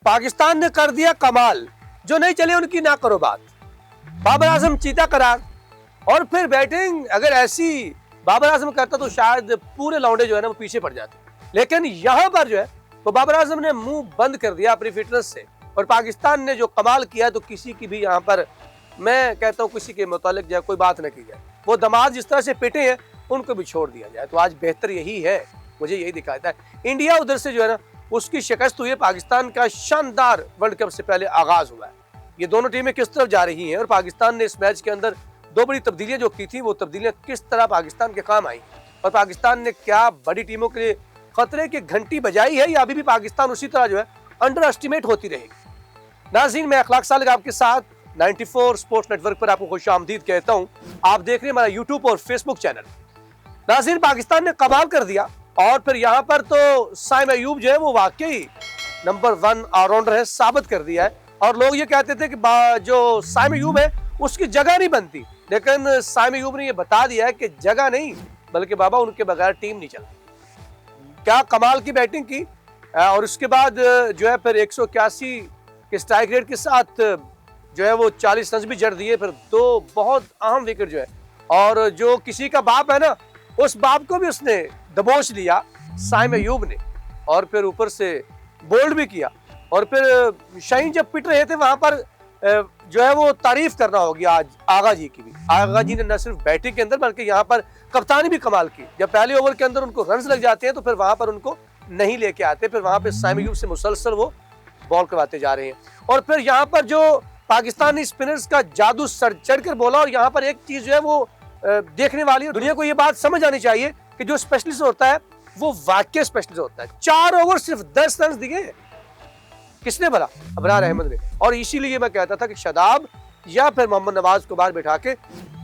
पाकिस्तान ने कर दिया कमाल, जो नहीं चले उनकी ना करो बात। बाबर आजम चीता करार, और फिर बैटिंग अगर ऐसी बाबर आजम करता तो शायद पूरे लौंडे जो है ना वो पीछे पड़ जाते, लेकिन यहाँ पर जो है वो बाबर आजम ने मुंह बंद कर दिया अपनी फिटनेस से, और पाकिस्तान ने जो कमाल किया तो किसी की भी यहाँ पर मैं कहता हूँ किसी के मुतालिक जो कोई बात न की जाए। वो दमाद जिस तरह से पिटे हैं उनको भी छोड़ दिया जाए, तो आज बेहतर यही है, मुझे यही दिखाता है। इंडिया उधर से जो है ना उसकी शिकस्त हुई है। पाकिस्तान का शानदार वर्ल्ड कप से पहले आगाज हुआ है। ये दोनों टीमें किस तरफ जा रही हैं, और पाकिस्तान ने इस मैच के अंदर दो बड़ी तब्दीलियां जो की थी वो तब्दीलियां किस तरह पाकिस्तान के काम आई, और पाकिस्तान ने क्या बड़ी टीमों के लिए खतरे की घंटी बजाई है, या अभी भी पाकिस्तान उसी तरह जो है अंडर एस्टिमेट होती रहेगी। नाज़रीन, मैं अखलाक सालिक आपके साथ 94 स्पोर्ट्स नेटवर्क पर आपको खुशामदीद कहता हूं। आप देख रहे हैं हमारा यूट्यूब और फेसबुक चैनल। नाज़रीन, पाकिस्तान ने कमाल कर दिया, और फिर यहाँ पर तो साइम अयूब जो है वो वाकई नंबर 1 ऑलराउंडर है, साबित कर दिया है। और लोग ये कहते थे कि जो साइम अयूब है उसकी जगह नहीं बनती, लेकिन साइम अयूब ने ये बता दिया है कि जगह नहीं बल्कि बाबा उनके बगैर टीम नहीं चलती। क्या कमाल की बैटिंग की, और उसके बाद जो है फिर 181 के स्ट्राइक रेट के साथ जो है वो 40 रन भी जड़ दिए, फिर दो बहुत अहम विकेट जो है, और जो किसी का बाप है ना उस बाप को भी उसने दबोच लिया साइम अयूब ने, और फिर ऊपर से बोल्ड भी किया। और फिर शाहीन जब पिट रहे थे वहां पर जो है वो तारीफ करना होगी आज आगा जी की भी। आगा जी ने न सिर्फ बैटिंग के अंदर बल्कि यहाँ पर कप्तानी भी कमाल की। जब पहले ओवर के अंदर उनको रन लग जाते हैं तो फिर वहां पर उनको नहीं लेके आते, फिर वहां पर साइम अयूब से मुसलसल वो बॉल करवाते जा रहे हैं। और फिर यहाँ पर जो पाकिस्तानी स्पिनर्स का जादू सर चढ़कर बोला, और यहाँ पर एक चीज जो है वो देखने वाली है, दुनिया को ये बात समझ आनी चाहिए कि जो स्पेशलिस्ट होता है वो वाकई स्पेशलिस्ट होता है। 4 ओवर सिर्फ 10 रन दिए, किसने भला? अबरार अहमद ने। और इसीलिए मैं कहता था कि शादाब या फिर मोहम्मद नवाज को बाहर बैठा के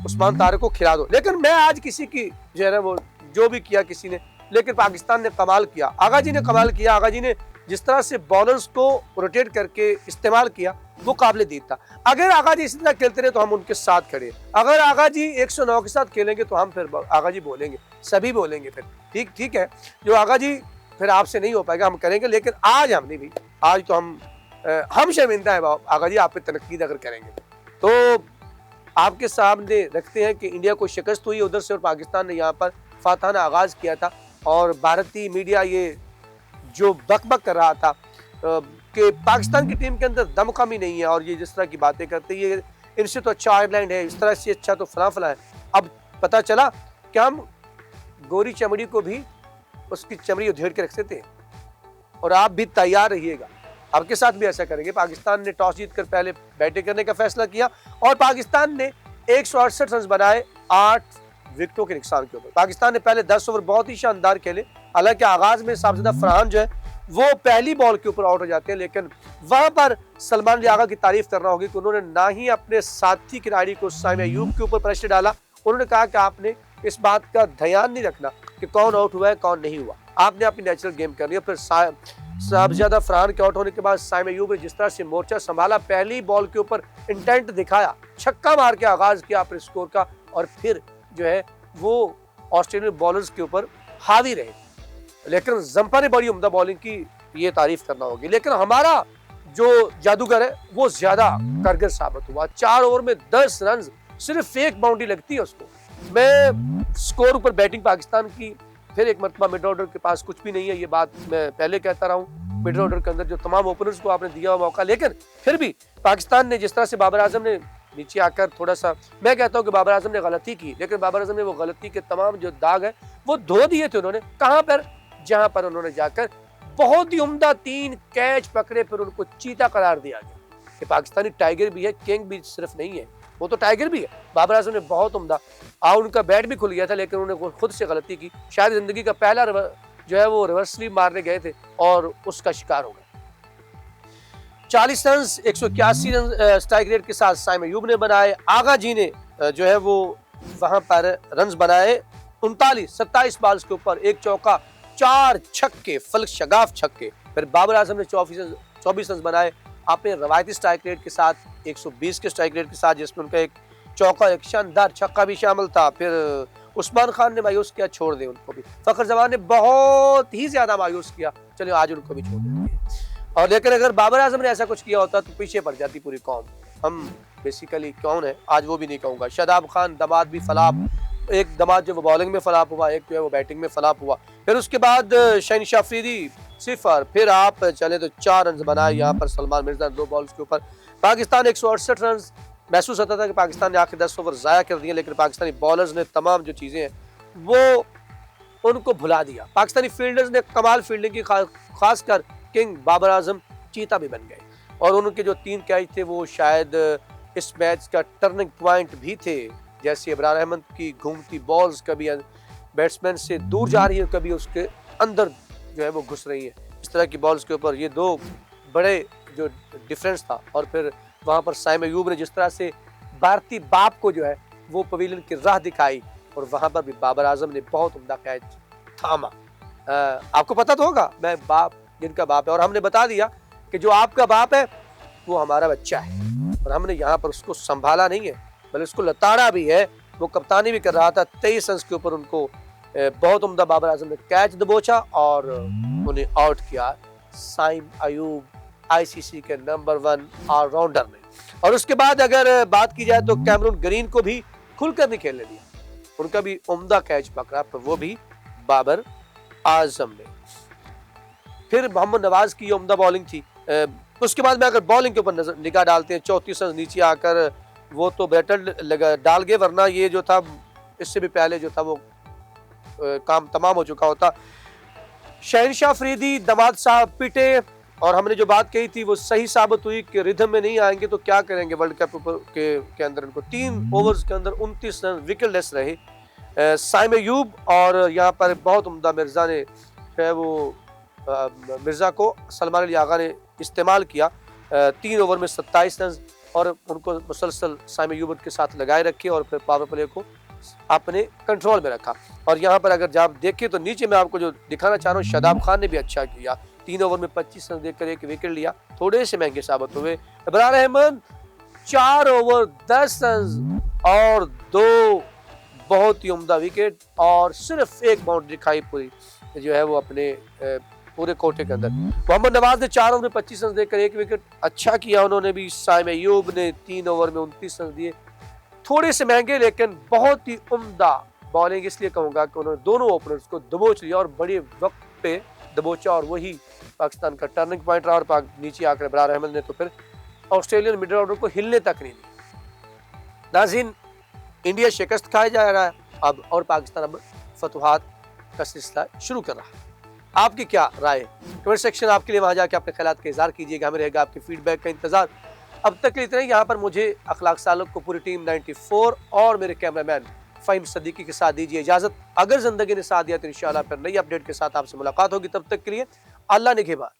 उस्मान तारिक को खिला दो, लेकिन मैं आज किसी की जो है ना वो जो भी किया किसी ने, लेकिन पाकिस्तान ने कमाल किया, आगा जी ने कमाल किया। आगा जी ने जिस तरह से बॉलर्स को रोटेट करके इस्तेमाल किया वो काबिल दीद था। अगर आगा जी इसी तरह खेलते रहे तो हम उनके साथ खड़े, अगर आगा जी 109 के साथ खेलेंगे तो हम फिर आगा जी बोलेंगे, सभी बोलेंगे फिर ठीक है। जो आगा जी फिर आपसे नहीं हो पाएगा, हम करेंगे, लेकिन आज हम नहीं भी, आज तो हम शर्मिंदा है आगा जी आप पे तनकीद अगर करेंगे तो। आपके सामने रखते हैं कि इंडिया को शिकस्त हुई उधर से, और पाकिस्तान ने यहाँ पर फातहाना आगाज किया था, और भारतीय मीडिया ये जो बकबक कर रहा था कि पाकिस्तान की टीम के अंदर दम कमी नहीं है, और ये जिस तरह की बातें करते हैं, इनसे तो अच्छा आयरलैंड है, इस तरह से अच्छा तो फला फला है। अब पता चला कि हम गोरी चमड़ी को भी उसकी चमड़ी उधेड़ के रख देते हैं, और आप भी तैयार रहिएगा, आपके साथ भी ऐसा करेंगे। पाकिस्तान ने टॉस जीतकर पहले बैटिंग करने का फैसला किया, और पाकिस्तान ने 168 रन बनाए 8 विकेटों के नुकसान के ऊपर। पाकिस्तान ने पहले 10 ओवर बहुत ही शानदार खेले, हालांकि आगाज में साबजुदा फरहान जो है वो पहली बॉल के ऊपर आउट हो जाते हैं, लेकिन वहां पर सलमान अली आगा की तारीफ करना होगी कि उन्होंने ना ही अपने साथी खिलाड़ी को साइम अयूब के ऊपर प्रेशर डाला, उन्होंने कहा कि आपने इस बात का ध्यान नहीं रखना कि कौन आउट हुआ है कौन नहीं हुआ, आपने अपनी नेचुरल गेम करनी है। फिर साबजुदा फरहान के आउट होने के बाद साइम अयूब ने जिस तरह से मोर्चा संभाला, पहली बॉल के ऊपर इंटेंट दिखाया, छक्का मार के आगाज किया अपने स्कोर का, और फिर जो है वो ऑस्ट्रेलियन बॉलर्स के ऊपर हावी रहे। लेकिन जंपा ने बड़ी उम्दा बॉलिंग की, ये तारीफ करना होगी, लेकिन हमारा जो जादूगर है वो ज्यादा कारगर साबित हुआ। 4 ओवर में 10 रन, सिर्फ एक बाउंड्री लगती है उसको। मैं स्कोर ऊपर बैटिंग पाकिस्तान की, फिर एक मरतबा मिड ऑर्डर के पास कुछ भी नहीं है, ये बात मैं पहले कहता रहा हूँ। मिड ऑर्डर के अंदर जो तमाम ओपनर्स को आपने दिया हुआ मौका, लेकिन फिर भी पाकिस्तान ने जिस तरह से बाबर आजम ने नीचे आकर थोड़ा सा, मैं कहता हूं कि बाबर आजम ने गलती की, लेकिन बाबर आजम ने वो गलती के तमाम जो दाग है वो धो दिए थे उन्होंने। कहां पर? जहां पर उन्होंने जाकर बहुत ही उम्दा 3 कैच पकड़े, फिर उनको चीता करार दिया गया कि पाकिस्तानी टाइगर भी है, किंग भी सिर्फ नहीं है, वो तो टाइगर भी है। बाबर आजम ने बहुत उम्दा, उनका बैट भी खुल गया था, लेकिन उन्होंने खुद से गलती की। शायद जिंदगी का पहला जो है वो रिवर्स स्वीप मारने गए थे और उसका शिकार हो गए। 40 रन 181 रन स्ट्राइक रेट के साथ साइम अयूब ने बनाए। आगा जी ने जो है वो वहां पर रन बनाए 27 बॉल्स के ऊपर, 1 चौका 4 छक्के, फल्क शगाफ छक्के। फिर बाबर आजम ने 24 रन बनाए अपने रवायती स्ट्राइक रेट के साथ, 120 के स्ट्राइक रेट के साथ, जिसमें उनका एक चौका, एक शानदार छक्का भी शामिल था। फिर उस्मान खान ने मायूस किया, छोड़ दे उनको भी। फखर जमान ने बहुत ही ज्यादा मायूस किया, चलिए आज उनको भी छोड़ देंगे। और लेकिन अगर बाबर आजम ने ऐसा कुछ किया होता तो पीछे पड़ जाती पूरी कौम। हम बेसिकली कौन है आज वो भी नहीं कहूँगा। शादाब खान दमाद भी फलाप, एक दमाद जो वो बॉलिंग में फलाप हुआ, एक जो है वो बैटिंग में फलाप हुआ। फिर उसके बाद शहनशाह अफरीदी 0, फिर आप चले तो 4 रन बनाए यहाँ पर सलमान मिर्जा 2 बॉल्स के ऊपर। पाकिस्तान 168 रन, महसूस होता था कि पाकिस्तान ने आखिर 10 ओवर ज़ाया कर दिए, लेकिन पाकिस्तानी बॉलर्स ने तमाम जो चीज़ें हैं वो उनको भुला दिया। पाकिस्तानी फील्डर्स ने कमाल फील्डिंग की, खासकर किंग बाबर आजम चीता भी बन गए। और उनके जो 3 कैच थे वो शायद इस मैच का टर्निंग पॉइंट भी थे। जैसे इमरान अहमद की घूमती बॉल्स कभी बैट्समैन से दूर जा रही है, कभी उसके अंदर जो है वो घुस रही है, इस तरह की बॉल्स के ऊपर ये 2 बड़े जो डिफरेंस था। और फिर वहाँ पर साइम अयूब ने जिस तरह से भारतीय बाप को जो है वो पवेलियन की राह दिखाई, और वहाँ पर भी बाबर आजम ने बहुत उम्दा कैच थामा। आपको पता तो होगा मैं बाप जिनका बाप है, और हमने बता दिया कि जो आपका बाप है वो हमारा बच्चा है, और हमने यहाँ पर उसको संभाला नहीं है बल्कि उसको लताड़ा भी है। वो कप्तानी भी कर रहा था, 23 रन के ऊपर उनको बहुत उम्दा बाबर आजम ने कैच दबोचा और उन्हें आउट किया। साइम अयूब आईसीसी के नंबर 1 ऑलराउंडर ने। और उसके बाद अगर बात की जाए तो कैमरून ग्रीन को भी खुलकर नहीं खेलने दिया, उनका भी उम्दा कैच पकड़ा, पर वो भी बाबर आजम ने। फिर मोहम्मद नवाज की उम्दा बॉलिंग थी। उसके बाद में अगर बॉलिंग के ऊपर निगाह डालते हैं, 34 रन नीचे आकर वो तो बैटर डाल गए, वरना ये जो था इससे भी पहले जो था वो काम तमाम हो चुका होता। शहनशाह अफरीदी दमाद साहब पिटे, और हमने जो बात कही थी वो सही साबित हुई कि रिदम में नहीं आएंगे तो क्या करेंगे वर्ल्ड कप के अंदर। इनको 3 ओवर्स के अंदर 29 रन विकेटलेस रहे। साइम अयूब और यहाँ पर बहुत उम्दा मिर्जा ने है वो मिर्जा को सलमान अली आगा ने इस्तेमाल किया 3 ओवर में 27 रन, और उनको मुसलसल साइम अयूब के साथ लगाए रखे और फिर पावर प्ले को अपने कंट्रोल में रखा। और यहाँ पर अगर आप देखें तो नीचे मैं आपको जो दिखाना चाह रहा हूँ, शादाब खान ने भी अच्छा किया, 3 ओवर में 25 रन देकर 1 विकेट लिया, थोड़े से महंगे साबित हुए। इमरान अहमद 4 ओवर 10 रन और 2 बहुत ही उम्दा विकेट, और सिर्फ 1 बाउंड्री खाई पूरी जो है वो अपने पूरे कोटे के अंदर। मोहम्मद नवाज ने 4 ओवर में 25 रन देकर 1 विकेट अच्छा किया उन्होंने भी। साइम अयूब ने 3 ओवर में 29 रन दिए, थोड़े से महंगे लेकिन बहुत ही उम्दा बॉलिंग, इसलिए कहूंगा कि उन्होंने दोनों ओपनर्स को दबोच लिया और बड़े वक्त पे दबोचा, और वही पाकिस्तान का टर्निंग पॉइंट रहा। और नीचे आकर इमरान अहमद ने तो फिर ऑस्ट्रेलियन मिडिल ऑर्डर को हिलने तक नहीं दिया। नाज़रीन, इंडिया शिकस्त खाया जा रहा है अब, और पाकिस्तान अब फतुहात का सिलसिला शुरू कर रहा है। आपकी क्या राय है? कमेंट सेक्शन आपके लिए वहां जाके अपने ख्यालात का इज़हार कीजिएगा, हमें रहेगा आपके फीडबैक का इंतजार। अब तक के लिए इतना ही। यहाँ पर मुझे अखलाक सालक को पूरी टीम 94 और मेरे कैमरामैन फ़हीम सदीकी के साथ दीजिए इजाजत। अगर जिंदगी ने साथ दिया तो इंशाल्लाह फिर नई अपडेट के साथ आपसे मुलाकात होगी। तब तक के लिए अल्लाह निगहबान।